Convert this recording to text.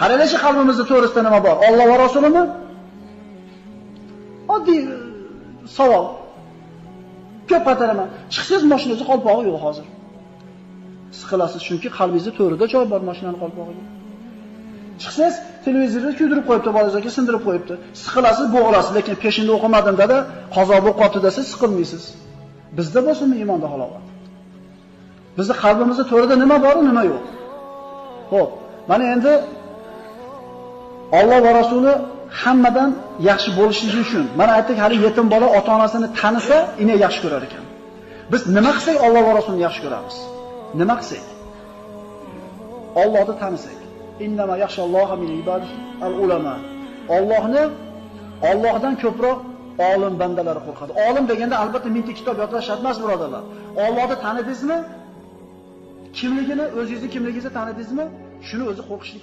Qaralashi qalbimizda to'g'risida nima bor? Alloh va Rasulimi? Oddiy savol. Ko'p qaytaraman. Chiqsangiz mashinangiz qolpog'i yo'q hozir. Siqilasiz chunki qalbingizda to'g'rida joy bor mashinaning qolpog'iga. Chiqsangiz televizorni kuydirib qo'yibdi, bolalarga sindirib qo'yibdi. Siqilasiz, bo'g'ilasiz, lekin peshinda o'qimadim dada, qazo bo'lib qoldi desa siqilmaysiz. Bizda bo'lsinmi iymonda halovat? Bizning qalbimizda to'g'rida nima bor, nima yo'q? Xo'p, mana endi Alloh va Rasuli hammadan yaxshi bo'lishligi uchun, mana aytdik, hali yetim bola ota-onasini tanisa, uni yaxshi ko'rar ekan. Biz nima qilsak Alloh va Rasulni yaxshi ko'ramiz? Nima qilsak? Allohni tanisak. Innama yaxshalloha min ibadihi al-ulama. Allohdan ko'proq olim bandalari qo'rqadi. Olim deganda albatta mingta kitob yodlash shart emas, birodarlar. Allohni tanidingizmi? Kimligini, o'zingizni kimligingizni tanidingizmi? Shuni o'zi qo'rqishlik